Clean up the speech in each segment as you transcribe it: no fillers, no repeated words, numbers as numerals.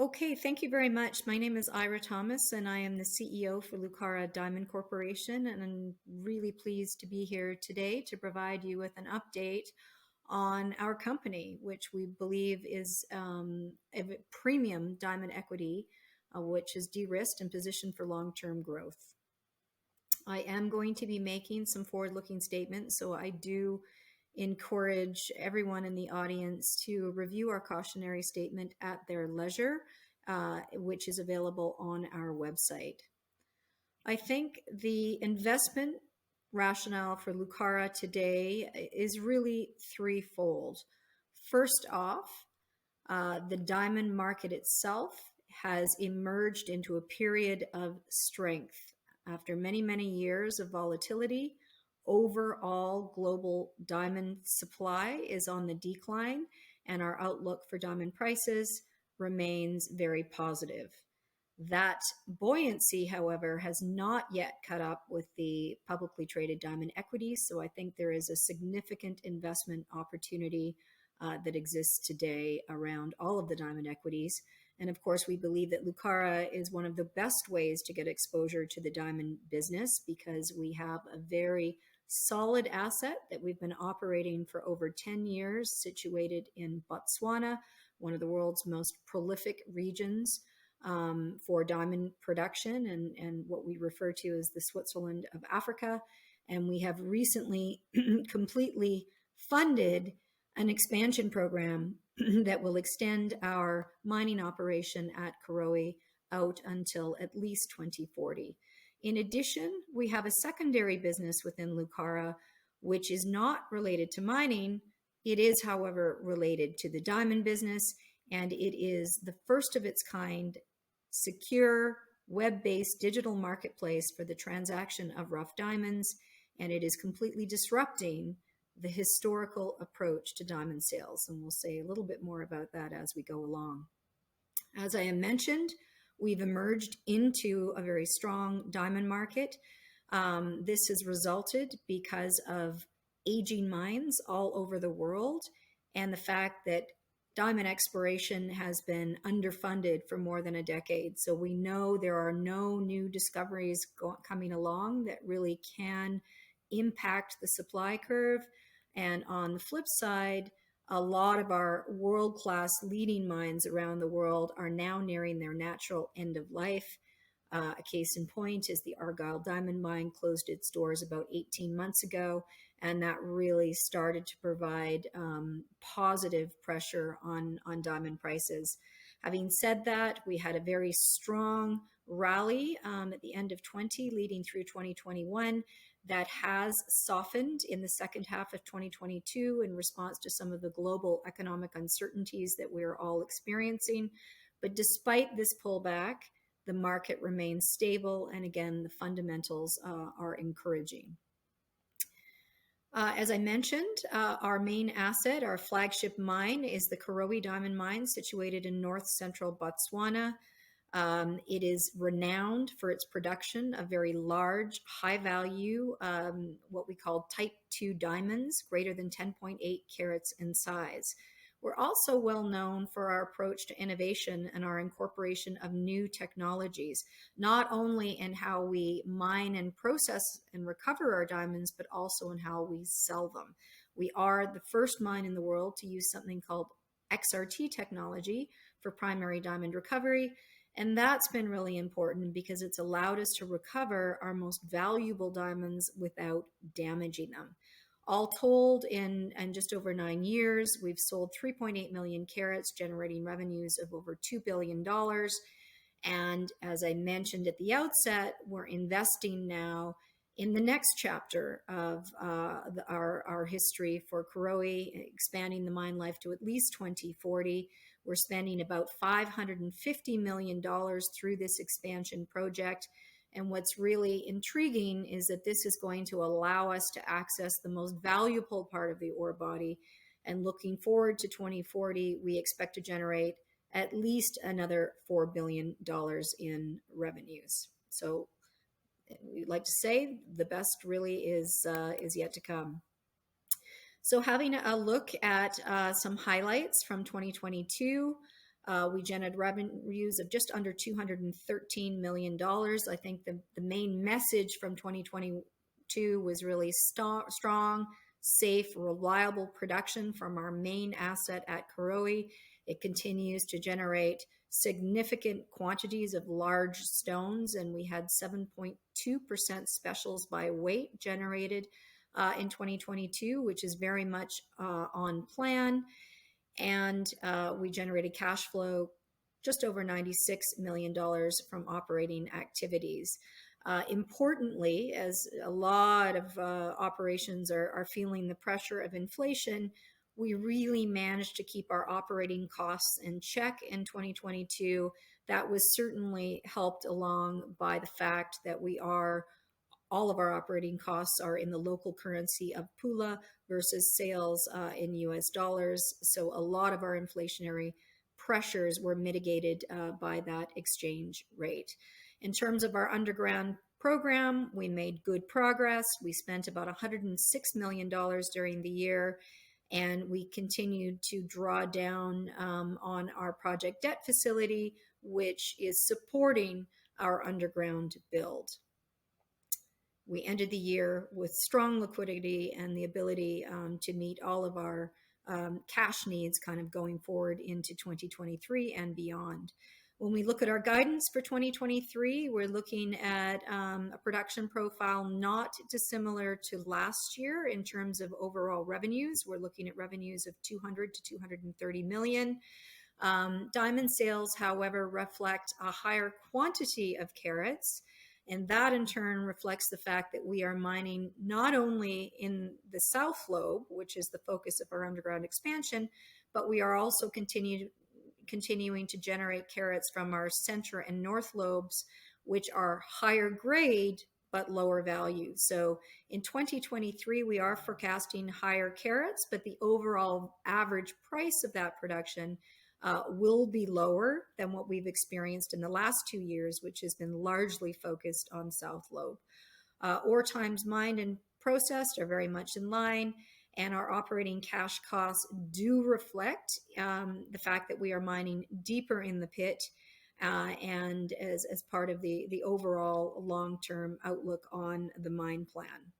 Okay, thank you very much. My name is Eira Thomas, and I am the CEO for Lucara Diamond Corporation, and I'm really pleased to be here today to provide you with an update on our company, which we believe is a premium diamond equity, which is de-risked and positioned for long-term growth. I am going to be making some forward-looking statements, so I do encourage everyone in the audience to review our cautionary statement at their leisure, which is available on our website. I think the investment rationale for Lucara today is really threefold. First off, the diamond market itself has emerged into a period of strength. After many, many years of volatility, overall global diamond supply is on the decline, and our outlook for diamond prices remains very positive. That buoyancy, however, has not yet caught up with the publicly traded diamond equities, so I think there is a significant investment opportunity that exists today around all of the diamond equities. And of course, we believe that Lucara is one of the best ways to get exposure to the diamond business because we have a very solid asset that we've been operating for over 10 years, situated in Botswana, one of the world's most prolific regions for diamond production and what we refer to as the Switzerland of Africa. And we have recently completely funded an expansion program that will extend our mining operation at Karowe out until at least 2040. In addition, we have a secondary business within Lucara, which is not related to mining. It is, however, related to the diamond business, and it is the first of its kind secure web-based digital marketplace for the transaction of rough diamonds, and it is completely disrupting the historical approach to diamond sales. And we'll say a little bit more about that as we go along. As I mentioned, we've emerged into a very strong diamond market. This has resulted because of aging mines all over the world and the fact that diamond exploration has been underfunded for more than a decade. So we know there are no new discoveries coming along that really can impact the supply curve. And on the flip side, a lot of our world-class leading mines around the world are now nearing their natural end of life. A case in point is the Argyle Diamond Mine closed its doors about 18 months ago, and that really started to provide positive pressure on diamond prices. Having said that, we had a very strong rally at the end of 20 leading through 2021 that has softened in the second half of 2022 in response to some of the global economic uncertainties that we're all experiencing. But despite this pullback, the market remains stable, and again, the fundamentals are encouraging. As I mentioned, our main asset, our flagship mine, is the Karowe Diamond Mine, situated in north central Botswana. It is renowned for its production of very large, high value, what we call type 2 diamonds, greater than 10.8 carats in size. We're also well known for our approach to innovation and our incorporation of new technologies, not only in how we mine and process and recover our diamonds, but also in how we sell them. We are the first mine in the world to use something called XRT technology for primary diamond recovery. And that's been really important because it's allowed us to recover our most valuable diamonds without damaging them. All told, in just over 9 years, we've sold 3.8 million carats, generating revenues of over $2 billion. And as I mentioned at the outset, we're investing now in the next chapter of our history for Karowe, expanding the mine life to at least 2040. We're spending about $550 million through this expansion project. And what's really intriguing is that this is going to allow us to access the most valuable part of the ore body. And looking forward to 2040, we expect to generate at least another $4 billion in revenues. So we'd like to say the best really is yet to come. So having a look at some highlights from 2022, We generated revenues of just under $213 million. I think the main message from 2022 was really strong, safe, reliable production from our main asset at Karowe. It continues to generate significant quantities of large stones, and we had 7.2% specials by weight generated in 2022, which is very much on plan. And we generated cash flow just over $96 million from operating activities. Importantly, as a lot of operations are feeling the pressure of inflation, we really managed to keep our operating costs in check in 2022. That was certainly helped along by the fact that all of our operating costs are in the local currency of Pula versus sales in US dollars. So a lot of our inflationary pressures were mitigated by that exchange rate. In terms of our underground program, we made good progress. We spent about $106 million during the year, and we continued to draw down on our project debt facility, which is supporting our underground build. We ended the year with strong liquidity and the ability to meet all of our cash needs kind of going forward into 2023 and beyond. When we look at our guidance for 2023, we're looking at a production profile not dissimilar to last year in terms of overall revenues. We're looking at revenues of 200 to 230 million. Diamond sales, however, reflect a higher quantity of carats, and that in turn reflects the fact that we are mining not only in the South Lobe, which is the focus of our underground expansion, but we are also continuing to generate carats from our Center and North Lobes, which are higher grade but lower value. So in 2023, we are forecasting higher carats, but the overall average price of that production will be lower than what we've experienced in the last 2 years, which has been largely focused on South Lobe. Ore times mined and processed are very much in line, and our operating cash costs do reflect the fact that we are mining deeper in the pit and as part of the overall long-term outlook on the mine plan.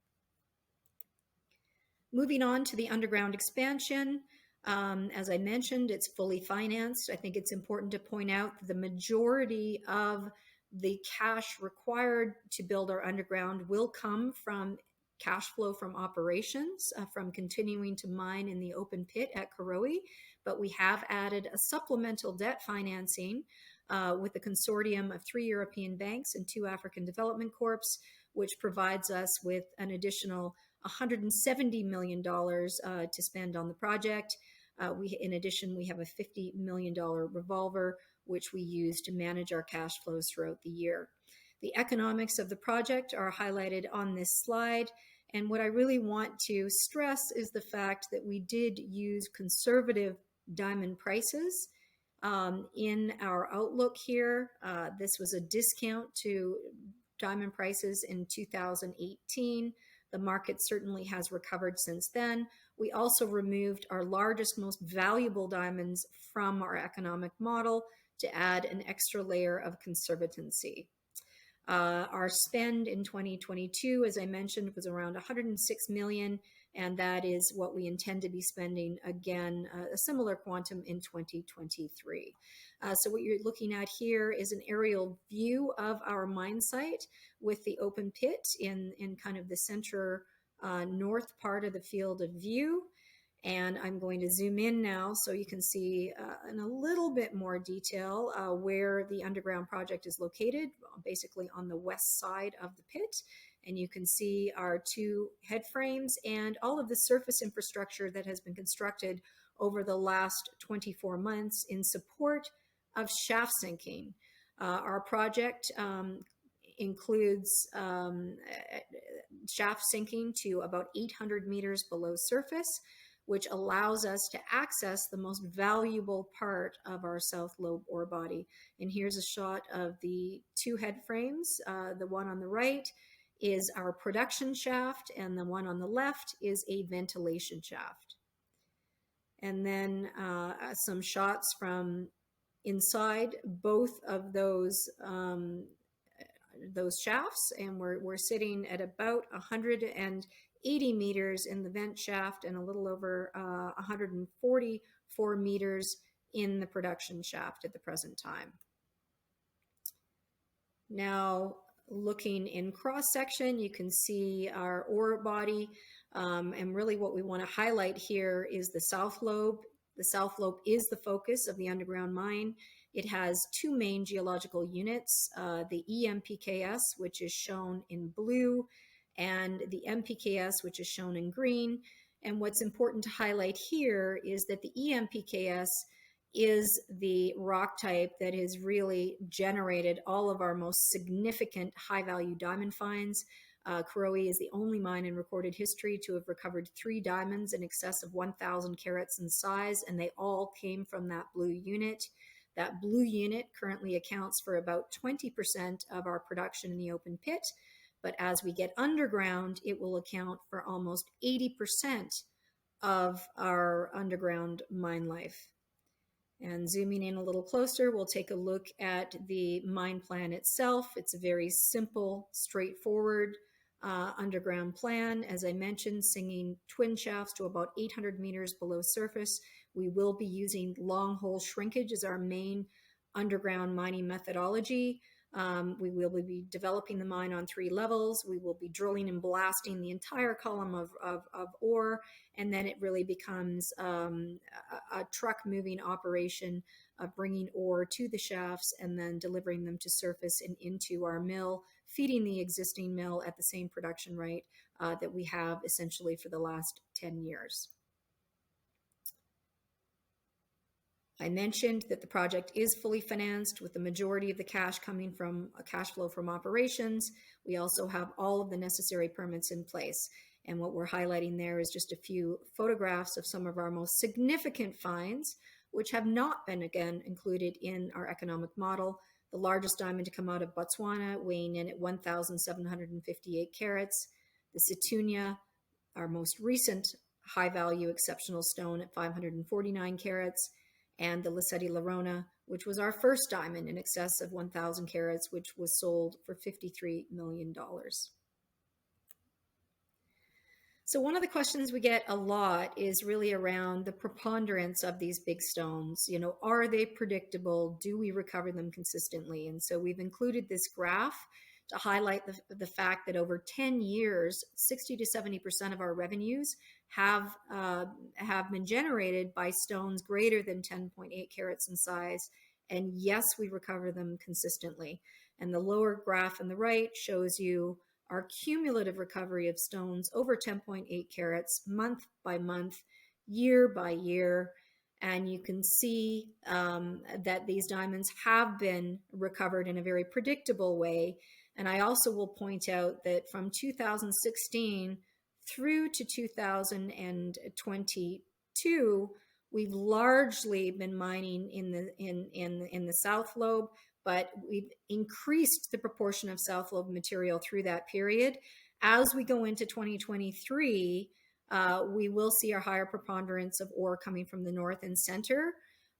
Moving on to the underground expansion. As I mentioned, it's fully financed. I think it's important to point out that the majority of the cash required to build our underground will come from cash flow from operations, from continuing to mine in the open pit at Karowe, but we have added a supplemental debt financing with a consortium of 3 European banks and 2 African Development Corps, which provides us with an additional $170 million to spend on the project. In addition, we have a $50 million revolver, which we use to manage our cash flows throughout the year. The economics of the project are highlighted on this slide. And what I really want to stress is the fact that we did use conservative diamond prices in our outlook here. This was a discount to diamond prices in 2018. The market certainly has recovered since then. We also removed our largest, most valuable diamonds from our economic model to add an extra layer of conservatancy. Our spend in 2022, as I mentioned, was around 106 million, and that is what we intend to be spending again, a similar quantum in 2023. So what you're looking at here is an aerial view of our mine site with the open pit in kind of the center north part of the field of view. And I'm going to zoom in now so you can see in a little bit more detail where the underground project is located, basically on the west side of the pit. And you can see our 2 head frames and all of the surface infrastructure that has been constructed over the last 24 months in support of shaft sinking. Our project includes shaft sinking to about 800 meters below surface, which allows us to access the most valuable part of our South Lobe ore body. And here's a shot of the 2 head frames. The one on the right is our production shaft, and the one on the left is a ventilation shaft. And then some shots from inside both of those shafts, and we're sitting at about 180 meters in the vent shaft and a little over 144 meters in the production shaft at the present time. Now, looking in cross section, you can see our ore body, and really what we want to highlight here is the south lobe. The south lobe is the focus of the underground mine. It has two main geological units, the EMPKS, which is shown in blue, and the MPKS, which is shown in green. And what's important to highlight here is that the EMPKS is the rock type that has really generated all of our most significant high-value diamond finds. Karowe is the only mine in recorded history to have recovered 3 diamonds in excess of 1,000 carats in size, and they all came from that blue unit. That blue unit currently accounts for about 20% of our production in the open pit, but as we get underground, it will account for almost 80% of our underground mine life. And zooming in a little closer, we'll take a look at the mine plan itself. It's a very simple, straightforward underground plan. As I mentioned, sinking twin shafts to about 800 meters below surface. We will be using long hole shrinkage as our main underground mining methodology. We will be developing the mine on 3 levels. We will be drilling and blasting the entire column of ore, and then it really becomes a truck moving operation of bringing ore to the shafts and then delivering them to surface and into our mill, feeding the existing mill at the same production rate that we have essentially for the last 10 years. I mentioned that the project is fully financed with the majority of the cash coming from a cash flow from operations. We also have all of the necessary permits in place. And what we're highlighting there is just a few photographs of some of our most significant finds, which have not been, again, included in our economic model. The largest diamond to come out of Botswana, weighing in at 1,758 carats. The Sethunya, our most recent high-value exceptional stone at 549 carats. And the Lesedi Larona, which was our first diamond in excess of 1,000 carats, which was sold for $53 million. So one of the questions we get a lot is really around the preponderance of these big stones. You know, are they predictable? Do we recover them consistently? And so we've included this graph to highlight the fact that over 10 years, 60 to 70% of our revenues have been generated by stones greater than 10.8 carats in size. And yes, we recover them consistently. And the lower graph on the right shows you our cumulative recovery of stones over 10.8 carats month by month, year by year. And you can see that these diamonds have been recovered in a very predictable way. And I also will point out that from 2016 through to 2022, we've largely been mining in the South Lobe, but we've increased the proportion of South Lobe material through that period. As we go into 2023, we will see a higher preponderance of ore coming from the north and center,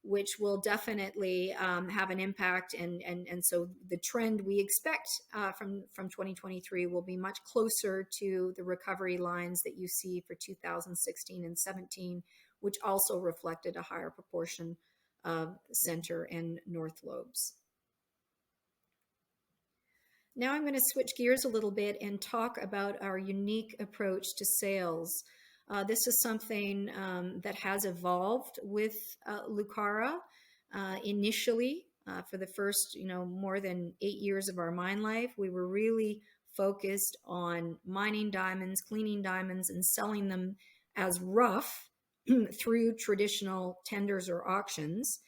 which will definitely have an impact. And so the trend we expect from 2023 will be much closer to the recovery lines that you see for 2016 and 17, which also reflected a higher proportion of center and north lobes. Now I'm going to switch gears a little bit and talk about our unique approach to sales. This is something that has evolved with Lucara. Initially, for the first, more than 8 years of our mine life, we were really focused on mining diamonds, cleaning diamonds, and selling them as rough through traditional tenders or auctions.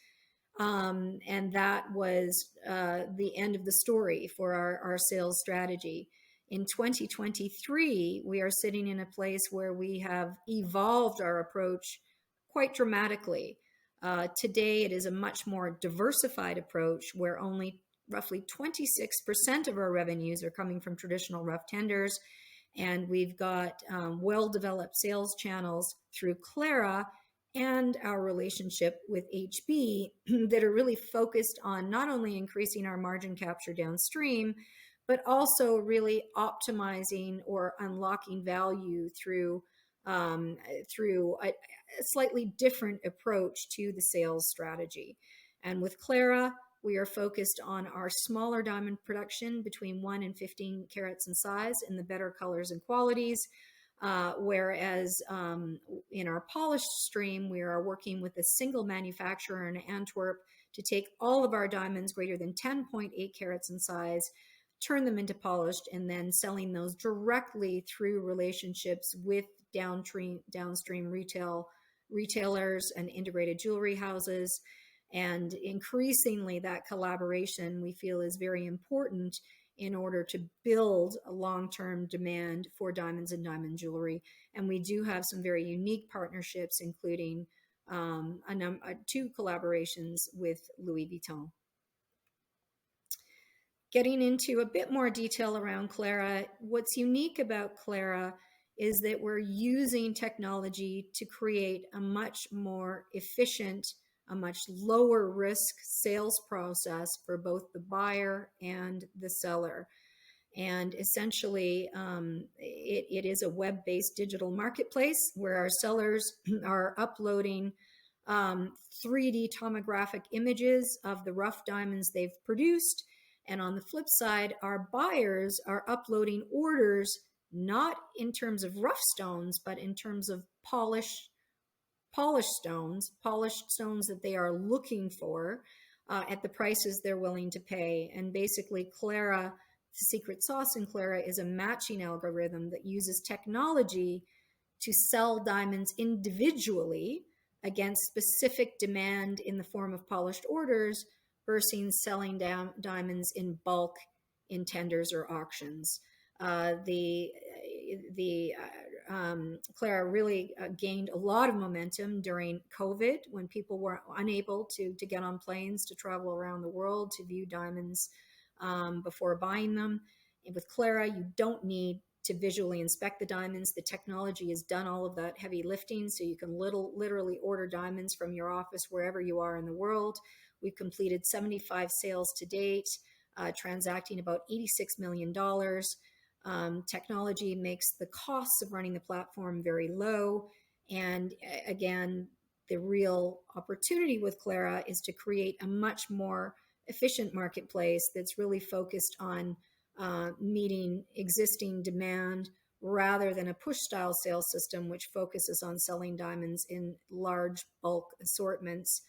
And that was the end of the story for our sales strategy. In 2023, we are sitting in a place where we have evolved our approach quite dramatically. Today, it is a much more diversified approach where only roughly 26% of our revenues are coming from traditional rough tenders. And we've got well-developed sales channels through CLARA and our relationship with HB that are really focused on not only increasing our margin capture downstream, but also really optimizing or unlocking value through a slightly different approach to the sales strategy. And with CLARA, we are focused on our smaller diamond production between 1 and 15 carats in size in the better colors and qualities. Whereas in our polished stream, we are working with a single manufacturer in Antwerp to take all of our diamonds greater than 10.8 carats in size, turn them into polished, and then selling those directly through relationships with downstream retailers and integrated jewelry houses. And increasingly, that collaboration we feel is very important in order to build a long-term demand for diamonds and diamond jewelry. And we do have some very unique partnerships, including 2 collaborations with Louis Vuitton. Getting into a bit more detail around CLARA, what's unique about CLARA is that we're using technology to create a much more efficient, a much lower risk sales process for both the buyer and the seller. And essentially, it is a web-based digital marketplace where our sellers are uploading 3D tomographic images of the rough diamonds they've produced. And on the flip side, our buyers are uploading orders, not in terms of rough stones, but in terms of polished stones that they are looking for at the prices they're willing to pay. And basically, CLARA, the secret sauce in CLARA, is a matching algorithm that uses technology to sell diamonds individually against specific demand in the form of polished orders versus selling diamonds in bulk in tenders or auctions. CLARA really gained a lot of momentum during COVID when people were unable to get on planes to travel around the world to view diamonds before buying them. And with CLARA, you don't need to visually inspect the diamonds. The technology has done all of that heavy lifting, so you can literally order diamonds from your office wherever you are in the world. We've completed 75 sales to date, transacting about $86 million. Technology makes the costs of running the platform very low. And again, the real opportunity with CLARA is to create a much more efficient marketplace that's really focused on meeting existing demand rather than a push style sales system, which focuses on selling diamonds in large bulk assortments.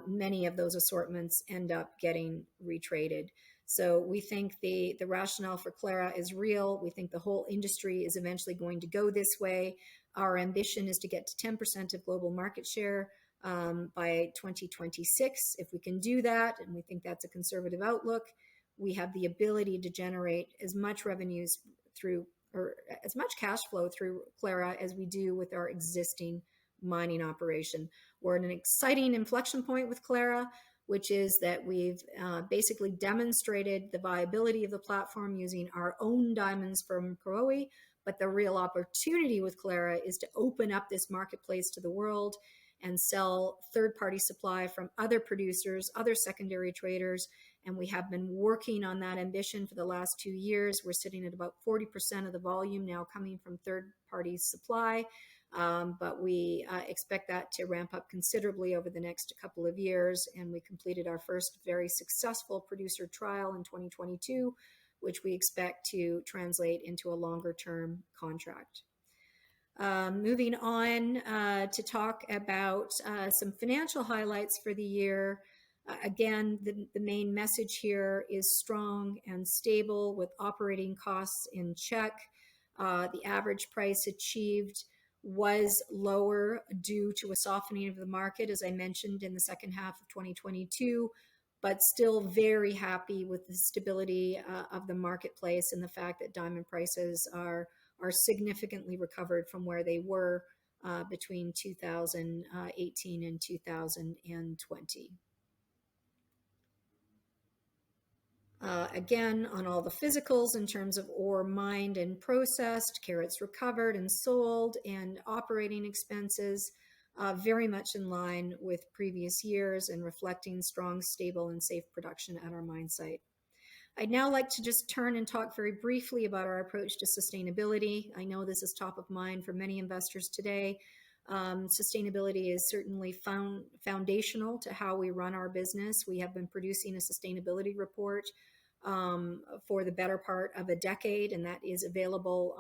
Many of those assortments end up getting retraded. So we think the rationale for CLARA is real. We think the whole industry is eventually going to go this way. Our ambition is to get to 10% of global market share by 2026. If we can do that, and we think that's a conservative outlook, we have the ability to generate as much revenues through, or as much cash flow through CLARA as we do with our existing mining operation. We're at an exciting inflection point with CLARA, which is that we've basically demonstrated the viability of the platform using our own diamonds from Karowe. But the real opportunity with CLARA is to open up this marketplace to the world and sell third-party supply from other producers, other secondary traders. And we have been working on that ambition for the last 2 years. We're sitting at about 40% of the volume now coming from third-party supply. But we expect that to ramp up considerably over the next couple of years. And we completed our first very successful producer trial in 2022, which we expect to translate into a longer-term contract. Moving on to talk about some financial highlights for the year. Again, the main message here is strong and stable with operating costs in check. The average price achieved was lower due to a softening of the market, as I mentioned, in the second half of 2022, but still very happy with the stability of the marketplace and the fact that diamond prices are significantly recovered from where they were between 2018 and 2020. Again, on all the physicals in terms of ore mined and processed, carats recovered and sold, and operating expenses, very much in line with previous years and reflecting strong, stable, and safe production at our mine site. I'd now like to just turn and talk very briefly about our approach to sustainability. I know this is top of mind for many investors today. Sustainability is certainly foundational to how we run our business. We have been producing a sustainability report for the better part of a decade, and that is available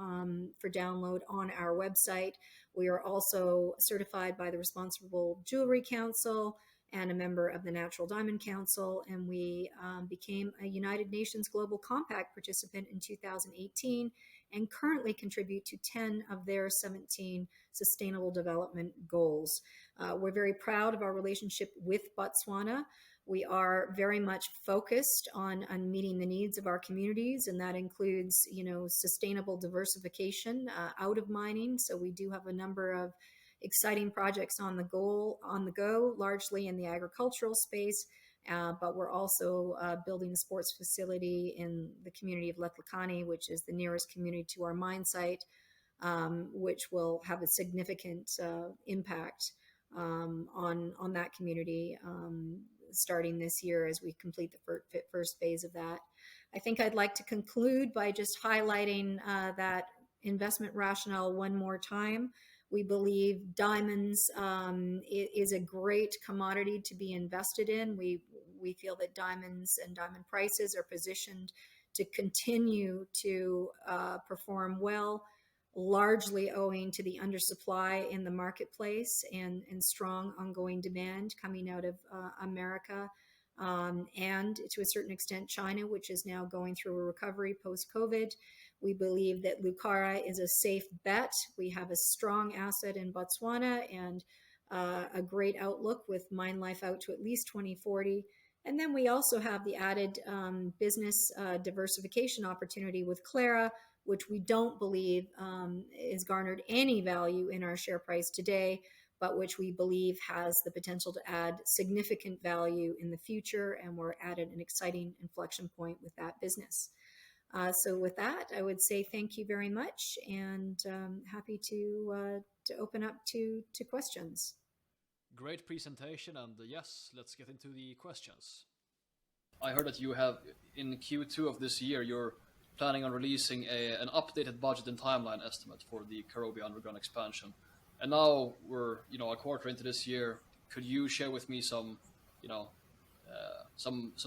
for download on our website. We are also certified by the Responsible Jewelry Council and a member of the Natural Diamond Council, and we became a United Nations Global Compact participant in 2018 and currently contribute to 10 of their 17 Sustainable Development Goals. We're very proud of our relationship with Botswana. We are very much focused on meeting the needs of our communities, and that includes, sustainable diversification out of mining. So we do have a number of exciting projects on the go, largely in the agricultural space, but we're also building a sports facility in the community of Letlhakane, which is the nearest community to our mine site, which will have a significant impact on that community starting this year as we complete the first phase of that. I think I'd like to conclude by just highlighting that investment rationale one more time. We believe diamonds is a great commodity to be invested in. We feel that diamonds and diamond prices are positioned to continue to perform well, largely owing to the undersupply in the marketplace and strong ongoing demand coming out of America and to a certain extent China, which is now going through a recovery post-COVID. We believe that Lucara is a safe bet. We have a strong asset in Botswana and a great outlook with mine life out to at least 2040. And then we also have the added business diversification opportunity with CLARA, which we don't believe is garnered any value in our share price today, but which we believe has the potential to add significant value in the future. And we're at an exciting inflection point with that business. So with that, I would say thank you very much, and happy to open up to questions. Great presentation, and yes, let's get into the questions. I heard that you have, in Q2 of this year, you're planning on releasing an updated budget and timeline estimate for the Karowe underground expansion. And now we're, a quarter into this year. Could you share with me some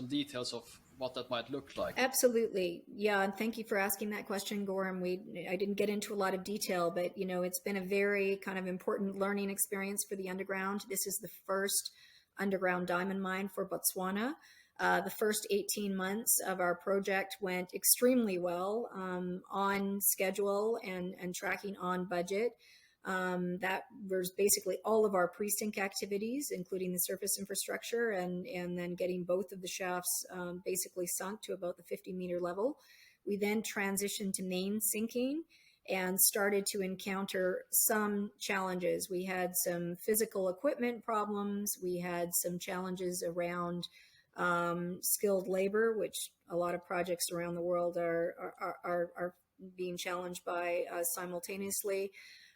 details of what that might look like? Absolutely. Yeah. And thank you for asking that question, Gorham. I didn't get into a lot of detail, but it's been a very kind of important learning experience for the underground. This is the first underground diamond mine for Botswana. The first 18 months of our project went extremely well, on schedule and tracking on budget. That was basically all of our pre-sink activities, including the surface infrastructure, and then getting both of the shafts basically sunk to about the 50-meter level. We then transitioned to main sinking and started to encounter some challenges. We had some physical equipment problems. We had some challenges around skilled labor, which a lot of projects around the world are being challenged by simultaneously.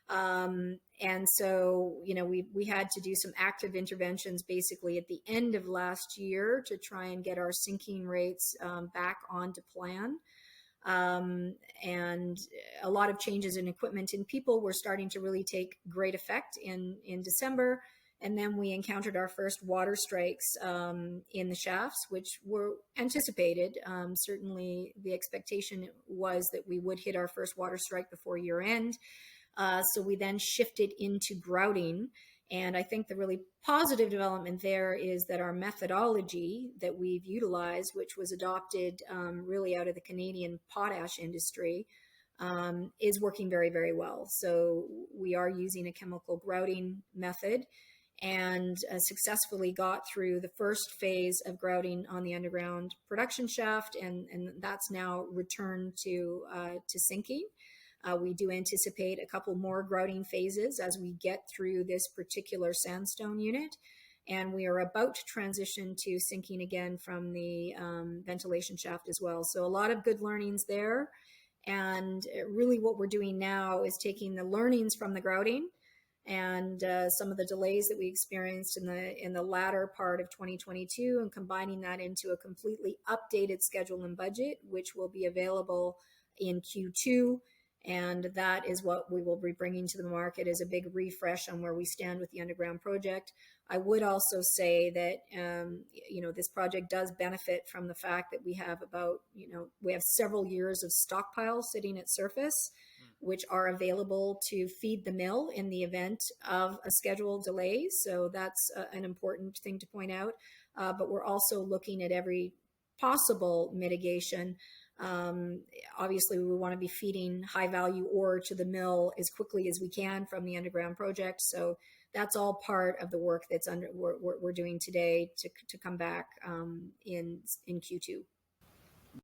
And so, we had to do some active interventions basically at the end of last year to try and get our sinking rates back onto plan. And a lot of changes in equipment and people were starting to really take great effect in December. And then we encountered our first water strikes in the shafts, which were anticipated. Certainly the expectation was that we would hit our first water strike before year end. So we then shifted into grouting. And I think the really positive development there is that our methodology that we've utilized, which was adopted really out of the Canadian potash industry, is working very, very well. So we are using a chemical grouting method and successfully got through the first phase of grouting on the underground production shaft, and that's now returned to sinking. We do anticipate a couple more grouting phases as we get through this particular sandstone unit, and we are about to transition to sinking again from the ventilation shaft as well. So a lot of good learnings there, and really what we're doing now is taking the learnings from the grouting and some of the delays that we experienced in the latter part of 2022, and combining that into a completely updated schedule and budget, which will be available in Q2. And that is what we will be bringing to the market as a big refresh on where we stand with the underground project. I would also say that, this project does benefit from the fact that we have we have several years of stockpile sitting at surface, which are available to feed the mill in the event of a scheduled delay. So that's an important thing to point out. But we're also looking at every possible mitigation. Obviously, we want to be feeding high value ore to the mill as quickly as we can from the underground project. So that's all part of the work that's we're doing today to come back in Q2.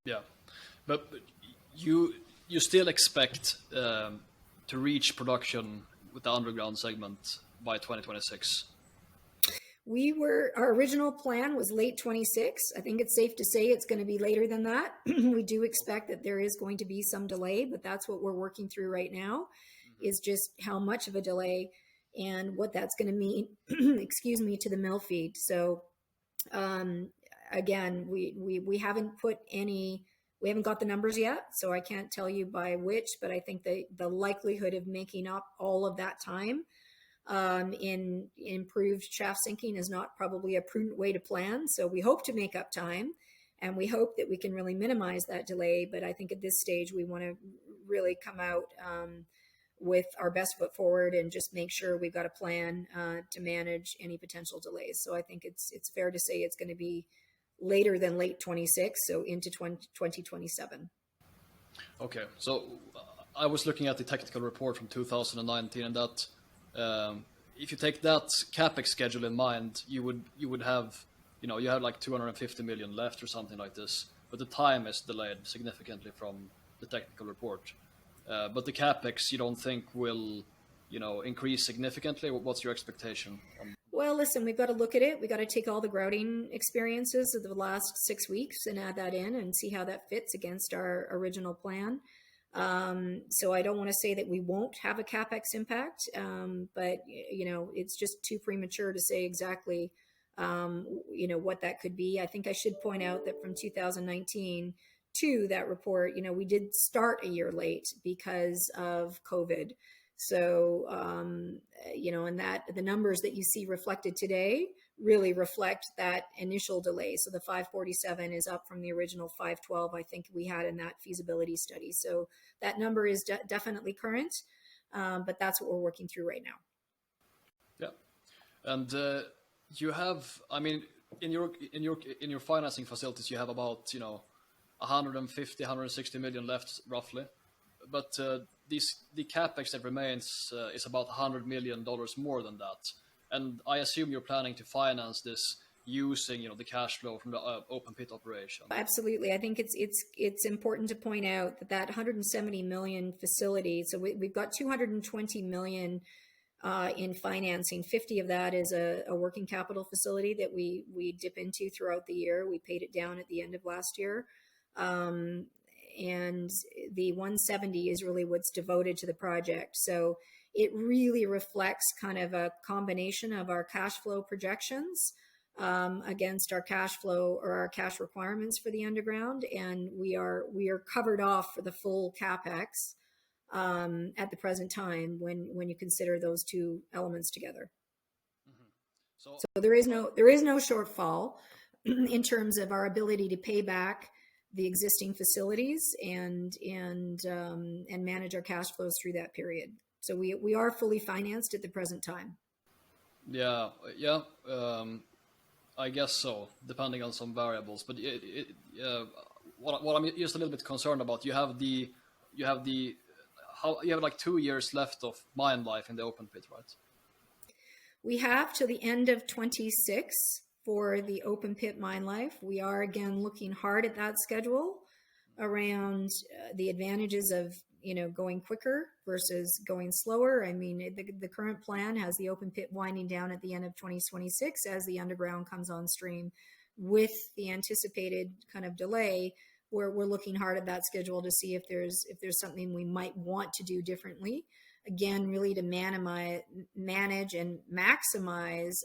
Yeah, but you still expect to reach production with the underground segment by 2026. Our original plan was late 26. I think it's safe to say it's going to be later than that. We do expect that there is going to be some delay, but that's what we're working through right now, is just how much of a delay and what that's going to mean, excuse me, to the mill feed. So again, we haven't we haven't got the numbers yet, so I can't tell you by which, but I think the likelihood of making up all of that time in improved shaft sinking is not probably a prudent way to plan. So we hope to make up time, and we hope that we can really minimize that delay. But I think at this stage, we want to really come out with our best foot forward and just make sure we've got a plan to manage any potential delays. So I think it's fair to say it's going to be later than late 26, so into 2027. Okay, so I was looking at the technical report from 2019, and that if you take that CAPEX schedule in mind, you would have, you have like 250 million left or something like this, but the time is delayed significantly from the technical report. But the CAPEX, you don't think will, increase significantly? What's your expectation? Well, listen, we've got to look at it. We've got to take all the grouting experiences of the last 6 weeks and add that in and see how that fits against our original plan. So I don't want to say that we won't have a CAPEX impact, but, it's just too premature to say exactly, what that could be. I think I should point out that from 2019 to that report, we did start a year late because of COVID. So, and that the numbers that you see reflected today really reflect that initial delay. So the 547 is up from the original 512 I think we had in that feasibility study. So that number is definitely current, but that's what we're working through right now. Yeah, and you have, in your financing facilities, you have about 150-160 million left roughly, but the CAPEX that remains is about $100 million more than that. And I assume you're planning to finance this using, the cash flow from the open pit operation. Absolutely. I think it's important to point out that 170 million facility. So we've got 220 million in financing. 50 of that is a working capital facility that we dip into throughout the year. We paid it down at the end of last year. And the 170 is really what's devoted to the project. So it really reflects kind of a combination of our cash flow projections against our cash flow or our cash requirements for the underground. And we are covered off for the full CAPEX at the present time when you consider those two elements together. Mm-hmm. So there is no shortfall in terms of our ability to pay back the existing facilities and manage our cash flows through that period. So we are fully financed at the present time. Yeah. I guess so, depending on some variables. But what I'm just a little bit concerned about, you have like 2 years left of mine life in the open pit, right? We have to the end of 26 for the open pit mine life. We are again looking hard at that schedule around the advantages of going quicker versus going slower. I mean, the current plan has the open pit winding down at the end of 2026 as the underground comes on stream. With the anticipated kind of delay, we're looking hard at that schedule to see if there's something we might want to do differently. again, really to manage and maximize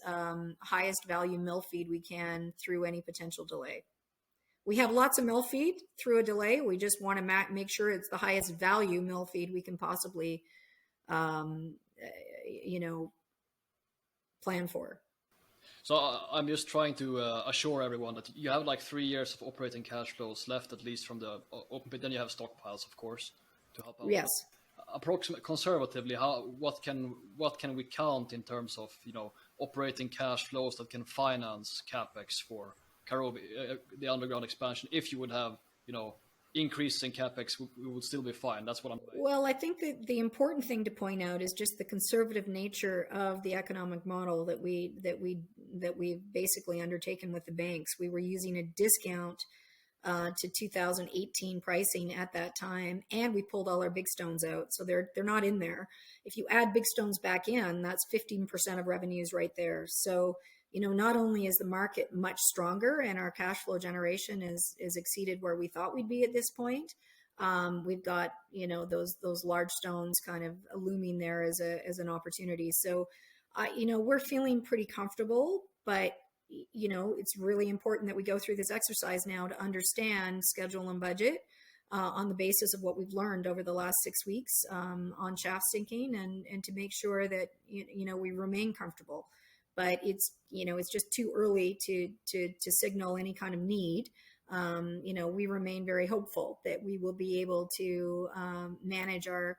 highest value mill feed we can through any potential delay. We have lots of mill feed through a delay. We just want to make sure it's the highest value mill feed we can possibly, plan for. So I'm just trying to assure everyone that you have like 3 years of operating cash flows left, at least from the open pit. Then you have stockpiles, of course, to help out. Yes. Approximately, conservatively, what can we count in terms of operating cash flows that can finance capex for Karowe, the underground expansion? If you would have increase in capex, we would still be fine. That's what I'm saying. Well, I think that the important thing to point out is just the conservative nature of the economic model that we've basically undertaken with the banks. We were using a discount to 2018 pricing at that time, and we pulled all our big stones out, so they're not in there. If you add big stones back in, that's 15% of revenues right there. So not only is the market much stronger and our cash flow generation is exceeded where we thought we'd be at this point, we've got those large stones kind of looming there as an opportunity. So we're feeling pretty comfortable, but it's really important that we go through this exercise now to understand schedule and budget on the basis of what we've learned over the last 6 weeks on shaft sinking, and to make sure that we remain comfortable. But it's just too early to signal any kind of need. We remain very hopeful that we will be able to manage our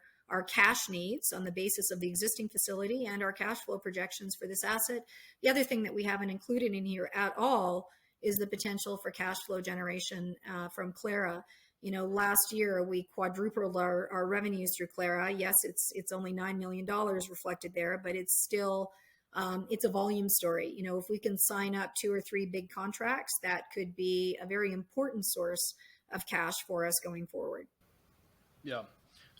cash needs on the basis of the existing facility and our cash flow projections for this asset. The other thing that we haven't included in here at all is the potential for cash flow generation from CLARA. Last year we quadrupled our revenues through CLARA. Yes, it's only $9 million reflected there, but it's still it's a volume story. If we can sign up 2 or 3 big contracts, that could be a very important source of cash for us going forward. Yeah.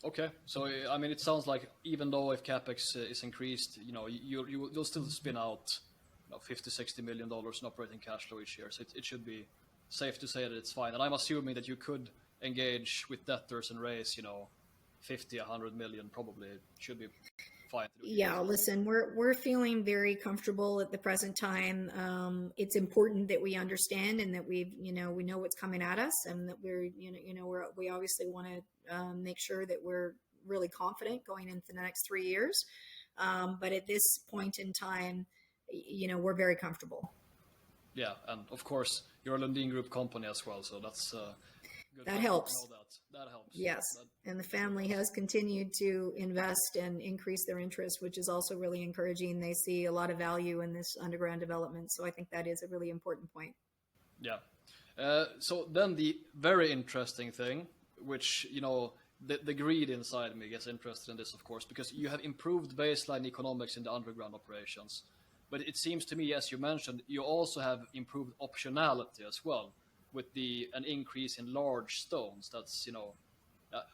Okay. So, I mean, it sounds like even though if CAPEX is increased, you'll still spin out $50-60 million in operating cash flow each year. So it should be safe to say that it's fine. And I'm assuming that you could engage with debtors and raise, 50-100 million, probably should be fine. Yeah, listen, we're feeling very comfortable at the present time. It's important that we understand and that we know what's coming at us, and that we obviously want to make sure that we're really confident going into the next 3 years. But at this point in time, we're very comfortable. Yeah, and of course you're a Lundin Group company as well, so that's good. That helps. That helps. Yes, and the family has continued to invest and increase their interest, which is also really encouraging. They see a lot of value in this underground development, so I think that is a really important point. Yeah. So then the very interesting thing, which the greed inside me gets interested in this, of course, because you have improved baseline economics in the underground operations, but it seems to me, as you mentioned, you also have improved optionality as well, with an increase in large stones. That's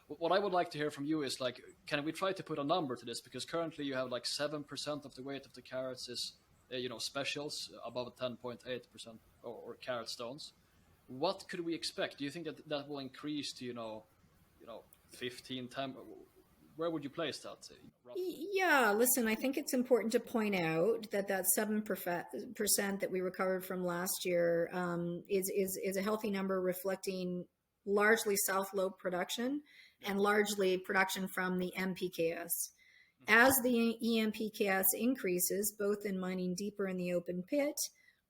what I would like to hear from you is like, can we try to put a number to this? Because currently you have like 7% of the weight of the carats is specials above 10.8% or carat stones. What could we expect? Do you think that will increase to 15, 10? Where would you place that? Yeah, listen, I think it's important to point out that 7% that we recovered from last year is a healthy number, reflecting largely South Lobe production and largely production from the MPKS. As the EMPKS increases, both in mining deeper in the open pit,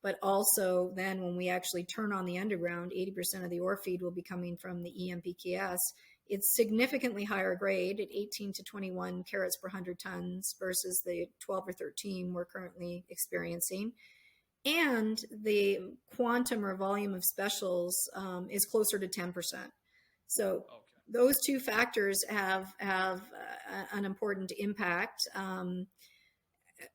but also then when we actually turn on the underground, 80% of the ore feed will be coming from the EMPKS. It's significantly higher grade at 18 to 21 carats per 100 tons versus the 12 or 13 we're currently experiencing. And the quantum or volume of specials is closer to 10%. So those two factors have an important impact.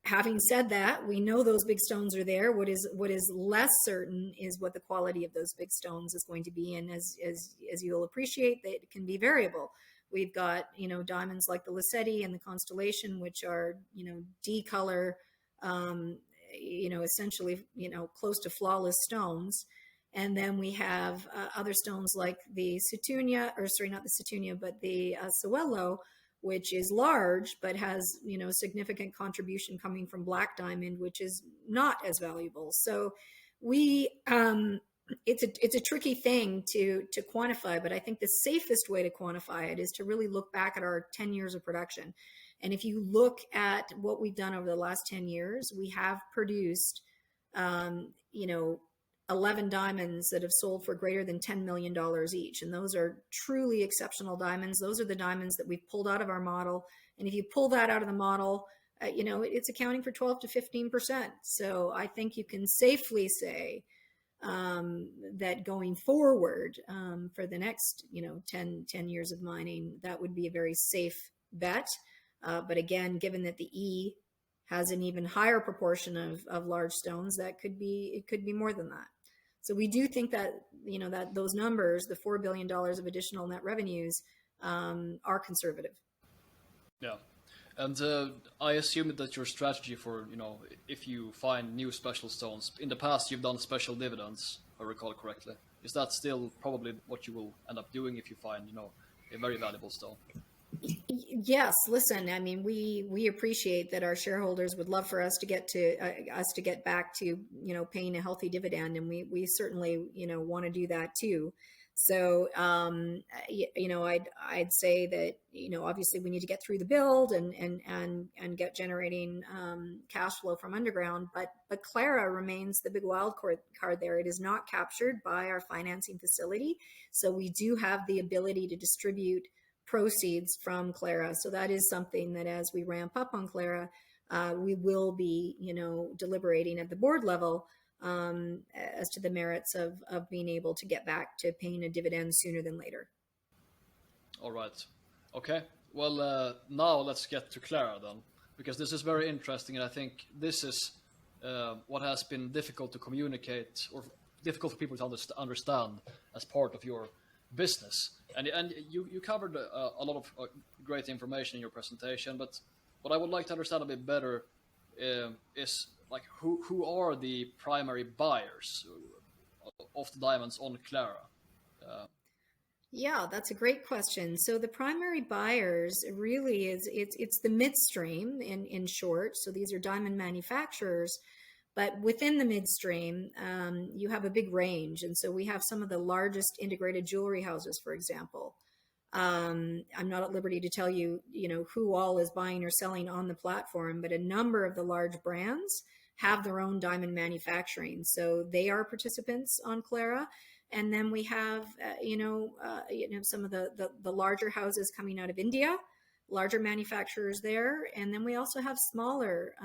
Having said that, we know those big stones are there. What is less certain is what the quality of those big stones is going to be, and as you'll appreciate, it can be variable. We've got diamonds like the Lucetti and the Constellation, which are D color, essentially close to flawless stones, and then we have other stones like the Sethunya, or sorry, not the Sethunya, but the Sewelô, which is large, but has, significant contribution coming from black diamond, which is not as valuable. So we, it's a tricky thing to quantify, but I think the safest way to quantify it is to really look back at our 10 years of production. And if you look at what we've done over the last 10 years, we have produced, 11 diamonds that have sold for greater than $10 million each. And those are truly exceptional diamonds. Those are the diamonds that we've pulled out of our model. And if you pull that out of the model, it's accounting for 12 to 15%. So I think you can safely say that going forward for the next, 10 years of mining, that would be a very safe bet. But again, given that the E has an even higher proportion of large stones, it could be more than that. So we do think that, that those numbers, the $4 billion of additional net revenues, are conservative. Yeah. And I assume that your strategy for, if you find new special stones, in the past you've done special dividends, if I recall correctly. Is that still probably what you will end up doing if you find, a very valuable stone? Yes, listen, I mean, we appreciate that our shareholders would love for us to get back to, paying a healthy dividend, and we certainly, want to do that too. So, I'd say that, obviously we need to get through the build and get generating cash flow from underground, but CLARA remains the big wild card there. It is not captured by our financing facility. So we do have the ability to distribute proceeds from CLARA. So that is something that as we ramp up on CLARA, we will be, deliberating at the board level as to the merits of being able to get back to paying a dividend sooner than later. All right. Okay. Well, now let's get to CLARA then, because this is very interesting, and I think this is what has been difficult to communicate, or difficult for people to understand as part of your business. And you covered a lot of great information in your presentation, but what I would like to understand a bit better is like who are the primary buyers of the diamonds on CLARA? Yeah, that's a great question. So the primary buyers really it's the midstream in short. So these are diamond manufacturers. But within the midstream, you have a big range. And so we have some of the largest integrated jewelry houses, for example. I'm not at liberty to tell you, who all is buying or selling on the platform, but a number of the large brands have their own diamond manufacturing. So they are participants on CLARA. And then we have, some of the larger houses coming out of India, larger manufacturers there. And then we also have smaller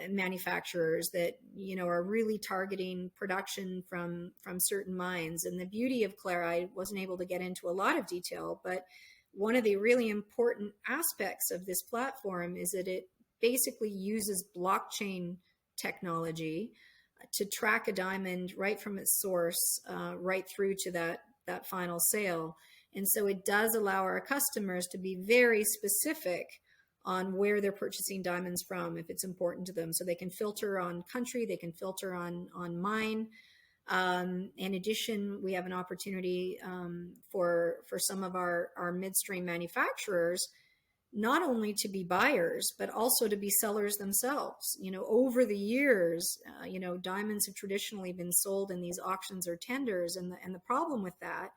manufacturers that are really targeting production from certain mines. And the beauty of CLARA, I wasn't able to get into a lot of detail, but one of the really important aspects of this platform is that it basically uses blockchain technology to track a diamond right from its source right through to that final sale. And so it does allow our customers to be very specific on where they're purchasing diamonds from, if it's important to them. So they can filter on country, they can filter on mine. In addition, we have an opportunity for some of our midstream manufacturers, not only to be buyers, but also to be sellers themselves. Over the years, diamonds have traditionally been sold in these auctions or tenders. And the problem with that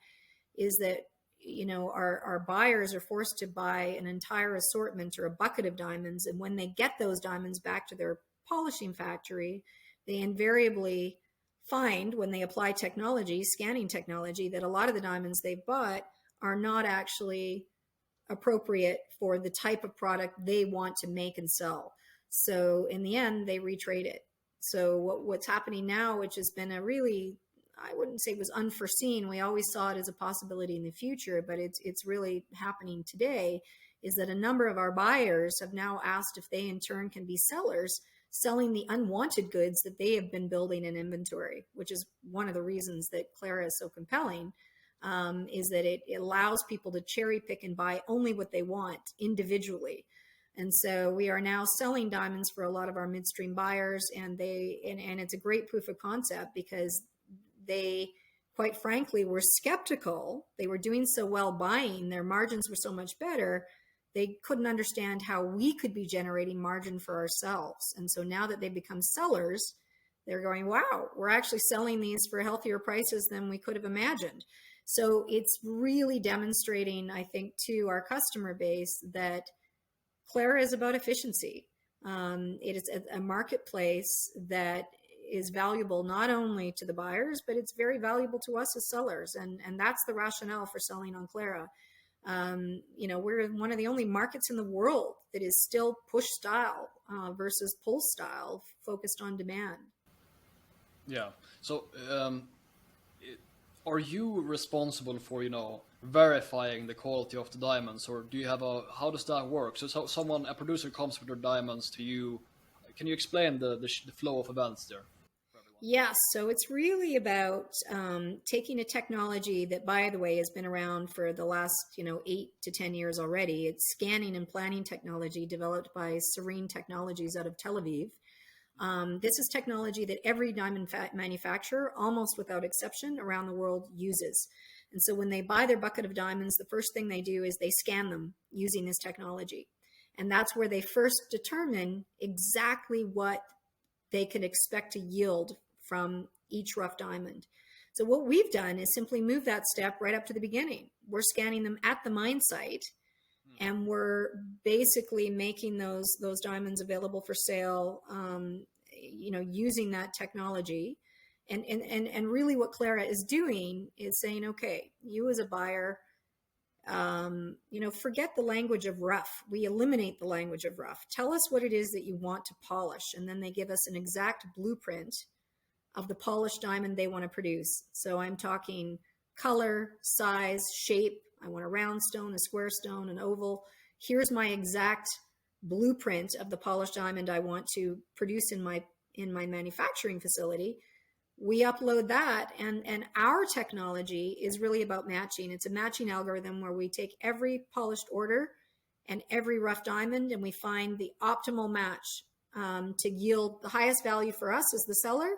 is that our buyers are forced to buy an entire assortment or a bucket of diamonds. And when they get those diamonds back to their polishing factory, they invariably find, when they apply technology, scanning technology, that a lot of the diamonds they've bought are not actually appropriate for the type of product they want to make and sell. So in the end, they retrade it. So what's happening now, which has been a really, I wouldn't say it was unforeseen, we always saw it as a possibility in the future, but it's really happening today, is that a number of our buyers have now asked if they in turn can be sellers, selling the unwanted goods that they have been building in inventory, which is one of the reasons that CLARA is so compelling, is that it allows people to cherry pick and buy only what they want individually. And so we are now selling diamonds for a lot of our midstream buyers, and it's a great proof of concept, because they, quite frankly, were skeptical. They were doing so well buying, their margins were so much better, they couldn't understand how we could be generating margin for ourselves. And so now that they've become sellers, they're going, wow, we're actually selling these for healthier prices than we could have imagined. So it's really demonstrating, I think, to our customer base that CLARA is about efficiency. It is a marketplace that is valuable not only to the buyers, but it's very valuable to us as sellers. And that's the rationale for selling on CLARA. We're one of the only markets in the world that is still push style versus pull style, focused on demand. Yeah. So, are you responsible for, verifying the quality of the diamonds, or do you have how does that work? So a producer comes with their diamonds to you. Can you explain the flow of events there? Yes, so it's really about taking a technology that, by the way, has been around for the last 8 to 10 years already. It's scanning and planning technology developed by Serene Technologies out of Tel Aviv. This is technology that every diamond manufacturer, almost without exception, around the world uses. And so when they buy their bucket of diamonds, the first thing they do is they scan them using this technology. And that's where they first determine exactly what they can expect to yield from each rough diamond. So what we've done is simply move that step right up to the beginning. We're scanning them at the mine site, and we're basically making those diamonds available for sale, using that technology. And really what CLARA is doing is saying, okay, you as a buyer, forget the language of rough. We eliminate the language of rough. Tell us what it is that you want to polish. And then they give us an exact blueprint of the polished diamond they want to produce. So I'm talking color, size, shape. I want a round stone, a square stone, an oval. Here's my exact blueprint of the polished diamond I want to produce in my manufacturing facility. We upload that, and our technology is really about matching. It's a matching algorithm where we take every polished order and every rough diamond, and we find the optimal match to yield the highest value for us as the seller,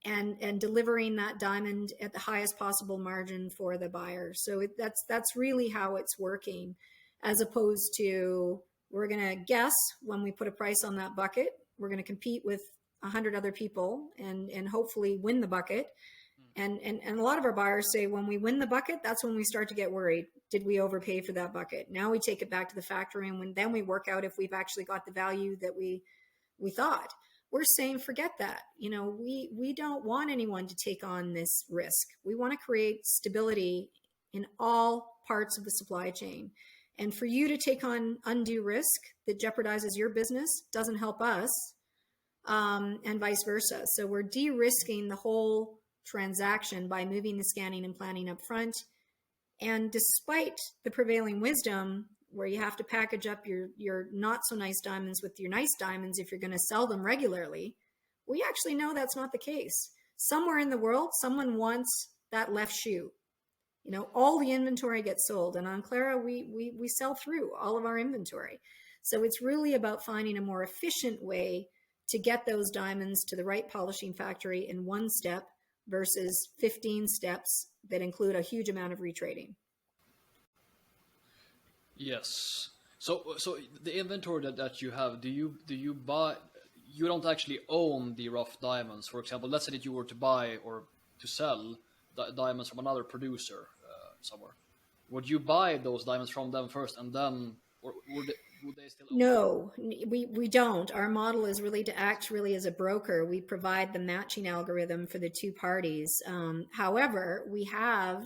and delivering that diamond at the highest possible margin for the buyer. So that's really how it's working, as opposed to we're going to guess when we put a price on that bucket. We're going to compete with 100 other people and hopefully win the bucket. And a lot of our buyers say when we win the bucket, that's when we start to get worried. Did we overpay for that bucket? Now we take it back to the factory, and then we work out if we've actually got the value that we thought. We're saying, forget that. We don't want anyone to take on this risk. We want to create stability in all parts of the supply chain. And for you to take on undue risk that jeopardizes your business doesn't help us, and vice versa. So we're de-risking the whole transaction by moving the scanning and planning up front. And despite the prevailing wisdom, where you have to package up your not so nice diamonds with your nice diamonds if you're going to sell them regularly, we actually know that's not the case. Somewhere in the world, someone wants that left shoe. All the inventory gets sold, and on CLARA, we sell through all of our inventory. So it's really about finding a more efficient way to get those diamonds to the right polishing factory in one step versus 15 steps that include a huge amount of retrading. Yes. So the inventory that you have, do you buy? You don't actually own the rough diamonds. For example, let's say that you were to buy or to sell diamonds from another producer somewhere. Would you buy those diamonds from them first, and then, or would they still own? No, we don't. Our model is really to act really as a broker. We provide the matching algorithm for the two parties. However, we have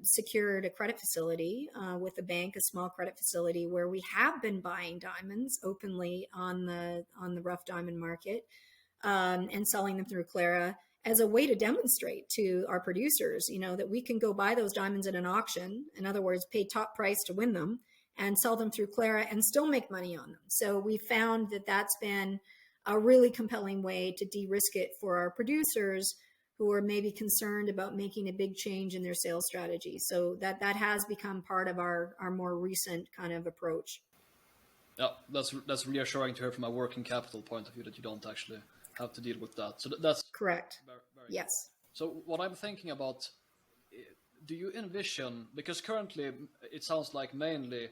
secured a credit facility with a bank, a small credit facility, where we have been buying diamonds openly on the rough diamond market and selling them through CLARA as a way to demonstrate to our producers, that we can go buy those diamonds at an auction. In other words, pay top price to win them and sell them through CLARA and still make money on them. So we found that that's been a really compelling way to de-risk it for our producers who are maybe concerned about making a big change in their sales strategy. So that has become part of our more recent kind of approach. Yeah, that's reassuring to hear from a working capital point of view, that you don't actually have to deal with that. So that's correct. Very yes. So what I'm thinking about, do you envision, because currently it sounds like mainly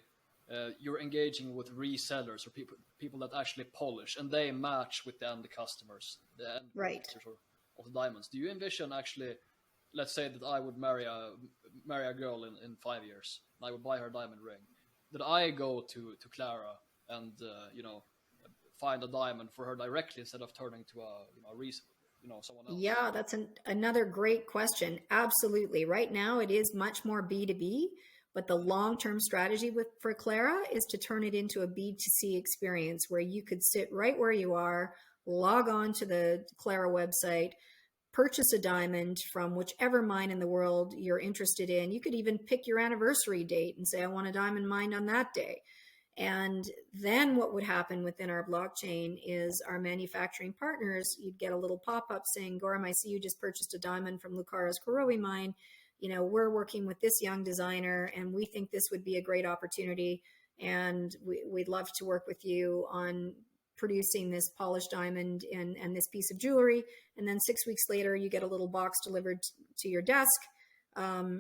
you're engaging with resellers or people that actually polish, and they match with the end customers, the end Right. users of the diamonds. Do you envision actually, let's say that I would marry a girl in 5 years, and I would buy her a diamond ring, that I go to CLARA and find a diamond for her directly instead of turning to someone else? Yeah, that's another great question. Absolutely. Right now, it is much more B2B, but the long-term strategy for CLARA is to turn it into a B2C experience where you could sit right where you are, log on to the CLARA website, purchase a diamond from whichever mine in the world you're interested in. You could even pick your anniversary date and say, I want a diamond mined on that day. And then what would happen within our blockchain is our manufacturing partners, you'd get a little pop-up saying, Gorham, I see you just purchased a diamond from Lucara's Karowe mine. We're working with this young designer and we think this would be a great opportunity. And we'd love to work with you on producing this polished diamond and this piece of jewelry. And then 6 weeks later, you get a little box delivered to your desk,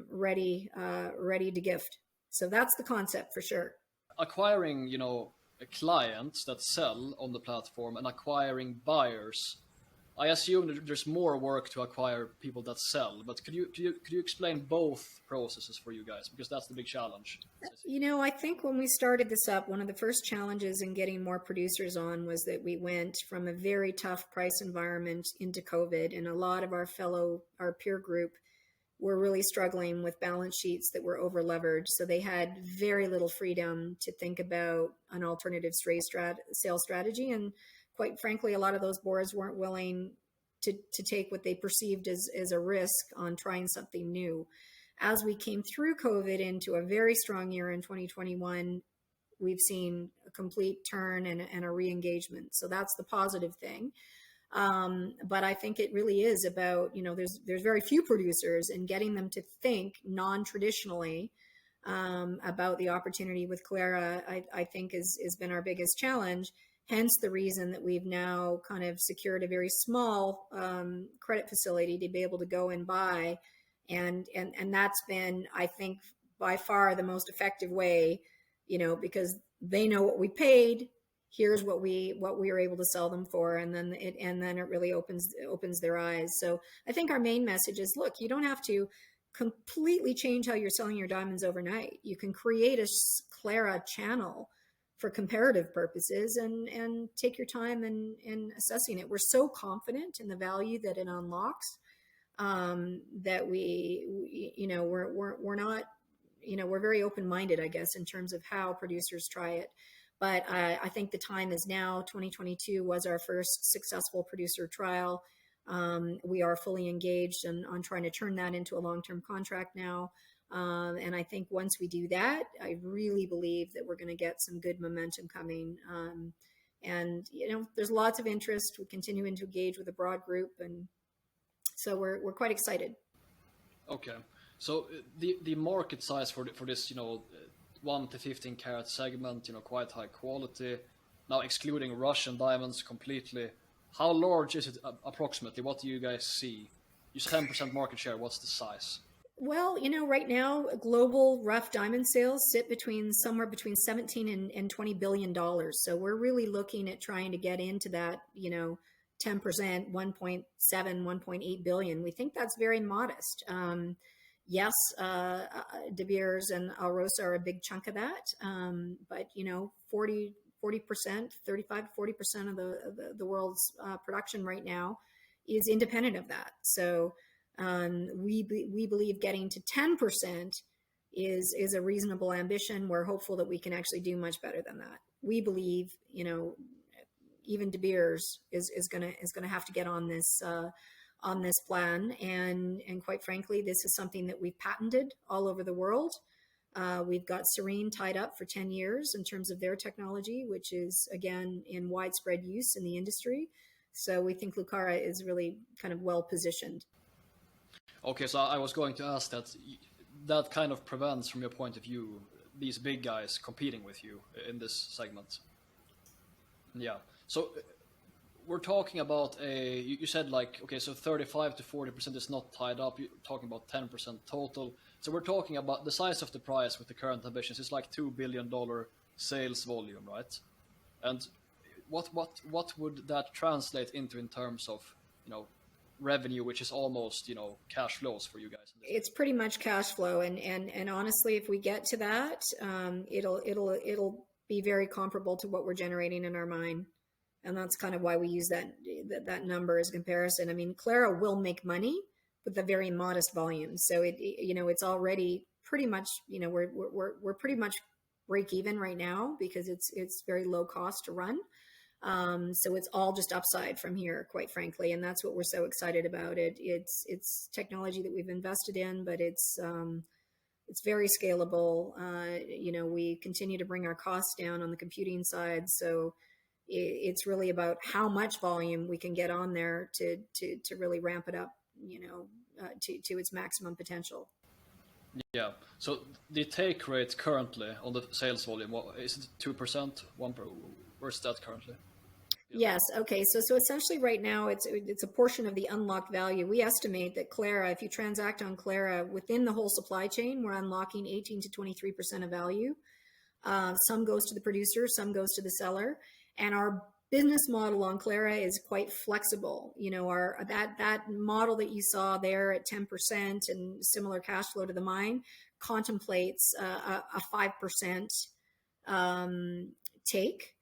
ready to gift. So that's the concept for sure. Acquiring, clients that sell on the platform and acquiring buyers. I assume that there's more work to acquire people that sell, but could you explain both processes for you guys? Because that's the big challenge. I think when we started this up, one of the first challenges in getting more producers on was that we went from a very tough price environment into COVID, and a lot of our peer group were really struggling with balance sheets that were over leveraged. So they had very little freedom to think about an alternative sales strategy. And quite frankly, a lot of those boards weren't willing to take what they perceived as a risk on trying something new. As we came through COVID into a very strong year in 2021, we've seen a complete turn and a re-engagement. So that's the positive thing. But I think it really is about, there's very few producers, and getting them to think non-traditionally about the opportunity with CLARA, I think has been our biggest challenge. Hence the reason that we've now kind of secured a very small credit facility to be able to go and buy. And that's been, I think, by far the most effective way, because they know what we paid. Here's what we are able to sell them for, and then it really opens their eyes. So I think our main message is, look, you don't have to completely change how you're selling your diamonds overnight. You can create a CLARA channel for comparative purposes and take your time in assessing it. We're so confident in the value that it unlocks that we're not, we're very open-minded, I guess, in terms of how producers try it. But I think the time is now. 2022 was our first successful producer trial. We are fully engaged on trying to turn that into a long-term contract now. And I think once we do that, I really believe that we're going to get some good momentum coming. And, there's lots of interest. We're continuing to engage with a broad group. And so we're quite excited. Okay. So the market size for this, 1 to 15 carat segment, quite high quality. Now excluding Russian diamonds completely, how large is it approximately? What do you guys see? You said 10% market share. What's the size? Well, right now global rough diamond sales sit somewhere between 17 and $20 billion. So we're really looking at trying to get into that, 10%, 1.7, 1.8 billion. We think that's very modest. Yes, De Beers and Alrosa are a big chunk of that, but 40%, 35 to 40% of the world's production right now is independent of that. So we believe getting to 10% is a reasonable ambition. We're hopeful that we can actually do much better than that. We believe even De Beers is gonna have to get on this plan, and quite frankly, this is something that we've patented all over the world. We've got Serene tied up for 10 years in terms of their technology, which is again in widespread use in the industry. So we think Lucara is really kind of well positioned. Okay, so I was going to ask that kind of prevents, from your point of view, these big guys competing with you in this segment. Yeah. So we're talking about you said okay, so 35 to 40% is not tied up. You're talking about 10% total. So we're talking about the size of the prize with the current ambitions is like $2 billion sales volume, right? And what would that translate into in terms of, revenue, which is almost, cash flows for you guys in this It's case? pretty much cash flow, and honestly, if we get to that, it'll be very comparable to what we're generating in our mine, and that's kind of why we use that number as a comparison. I mean, CLARA will make money with a very modest volume, so it's already pretty much, we're pretty much break even right now because it's very low cost to run. So it's all just upside from here, quite frankly, and that's what we're so excited about. It's technology that we've invested in, but it's very scalable. We continue to bring our costs down on the computing side, so it's really about how much volume we can get on there to really ramp it up, to its maximum potential. Yeah. So the take rate currently on the sales volume, is it 2%? Where's that currently? Yes. Okay. So essentially, right now, it's a portion of the unlocked value. We estimate that CLARA, if you transact on CLARA within the whole supply chain, we're unlocking 18 to 23% of value. Some goes to the producer, some goes to the seller, and our business model on CLARA is quite flexible. That model that you saw there at 10% and similar cash flow to the mine contemplates a 5% take.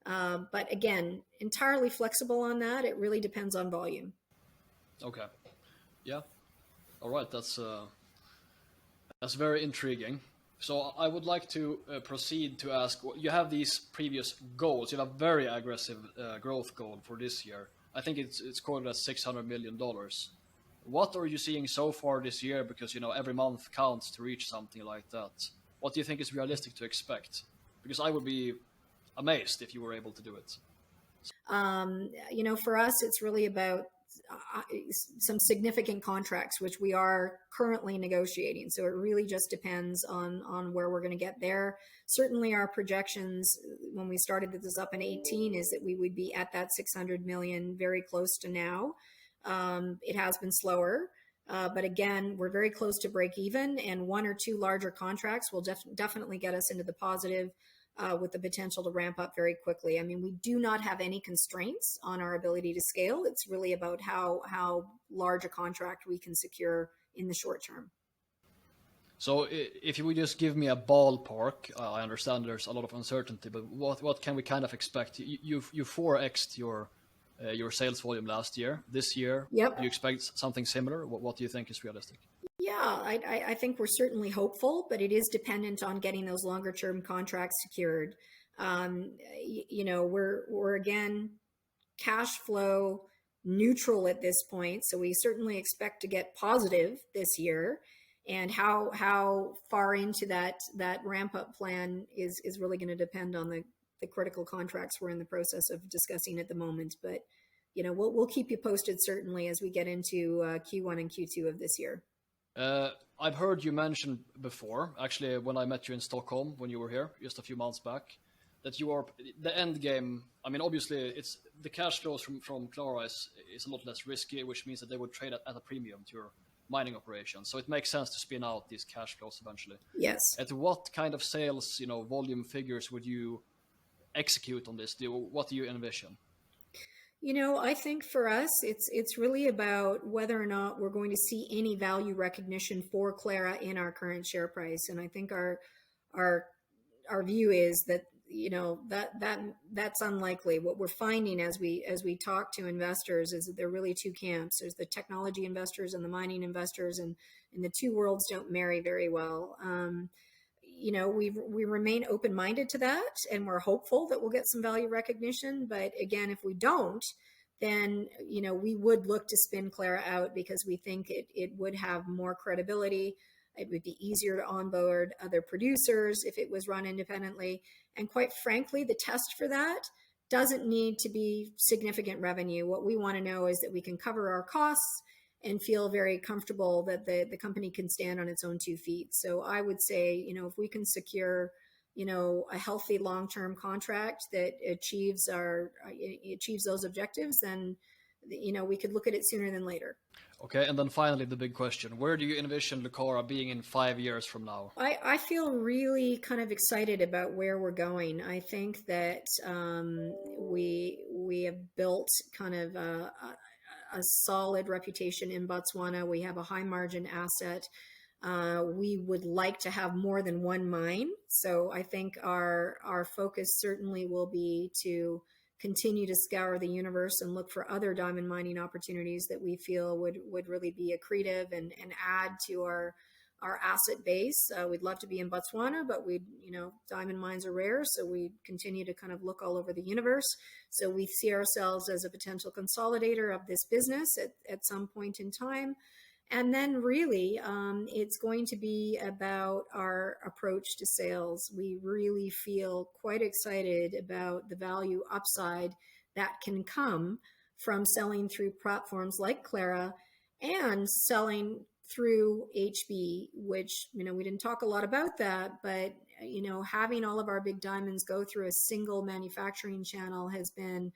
But again, entirely flexible on that. It really depends on volume. Okay. Yeah. All right. That's very intriguing. So I would like to proceed to ask, you have these previous goals. You have a very aggressive growth goal for this year. I think it's quoted at $600 million. What are you seeing so far this year? Because, every month counts to reach something like that. What do you think is realistic to expect? Because I would be amazed if you were able to do it. For us, it's really about some significant contracts, which we are currently negotiating. So it really just depends on where we're going to get there. Certainly our projections when we started this up in 18 is that we would be at that 600 million very close to now. It has been slower. But again, we're very close to break even, and one or two larger contracts will definitely get us into the positive with the potential to ramp up very quickly. I mean, we do not have any constraints on our ability to scale. It's really about how large a contract we can secure in the short term. So if you would just give me a ballpark, I understand there's a lot of uncertainty, but what can we kind of expect? You 4x'd your sales volume last year. This year, Yep. Do you expect something similar? What do you think is realistic? Yeah, I think we're certainly hopeful, but it is dependent on getting those longer term contracts secured. We're again cash flow neutral at this point, so we certainly expect to get positive this year. And how far into that ramp up plan is really going to depend on the critical contracts we're in the process of discussing at the moment. But we'll keep you posted certainly as we get into Q1 and Q2 of this year. I've heard you mention before, actually, when I met you in Stockholm when you were here just a few months back, that you are the end game. I mean, obviously, it's the cash flows from CLARA is a lot less risky, which means that they would trade at a premium to your mining operation. So it makes sense to spin out these cash flows eventually. Yes. At what kind of sales, volume figures would you execute on this? What do you envision? I think for us, it's really about whether or not we're going to see any value recognition for CLARA in our current share price. And I think our view is that that's unlikely. What we're finding as we talk to investors is that there are really two camps. There's the technology investors and the mining investors, and the two worlds don't marry very well. We remain open-minded to that, and we're hopeful that we'll get some value recognition. But again, if we don't, then we would look to spin CLARA out because we think it would have more credibility. It would be easier to onboard other producers if it was run independently. And quite frankly, the test for that doesn't need to be significant revenue. What we want to know is that we can cover our costs and feel very comfortable that the company can stand on its own 2 feet. So I would say, if we can secure, a healthy long-term contract that achieves those objectives, then we could look at it sooner than later. Okay, and then finally the big question: where do you envision Lucara being in 5 years from now? I feel really kind of excited about where we're going. I think that we have built kind of a solid reputation in Botswana. We have a high margin asset. We would like to have more than one mine. So I think our focus certainly will be to continue to scour the universe and look for other diamond mining opportunities that we feel would really be accretive and add to our asset base. We'd love to be in Botswana, but diamond mines are rare, so we continue to kind of look all over the universe. So we see ourselves as a potential consolidator of this business at some point in time. And then really, it's going to be about our approach to sales. We really feel quite excited about the value upside that can come from selling through platforms like CLARA and selling through HB, which, we didn't talk a lot about that, but, having all of our big diamonds go through a single manufacturing channel has been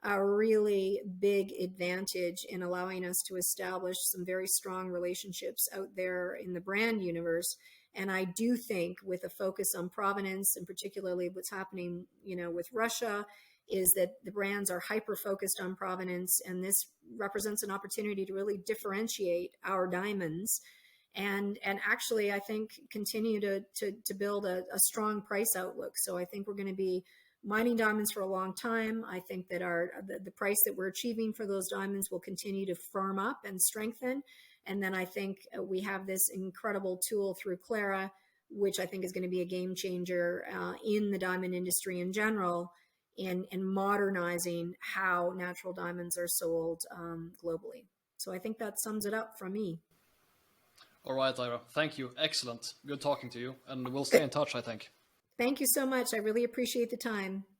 a really big advantage in allowing us to establish some very strong relationships out there in the brand universe. And I do think with a focus on provenance, and particularly what's happening, with Russia, is that the brands are hyper focused on provenance, and this represents an opportunity to really differentiate our diamonds and actually, I think, continue to build a strong price outlook. So I think we're going to be mining diamonds for a long time. I think that the price that we're achieving for those diamonds will continue to firm up and strengthen. And then I think we have this incredible tool through CLARA, which I think is going to be a game changer in the diamond industry in general, in modernizing how natural diamonds are sold globally. So I think that sums it up from me. All right, Eira. Thank you. Excellent. Good talking to you. And we'll stay in touch, I think. Thank you so much. I really appreciate the time.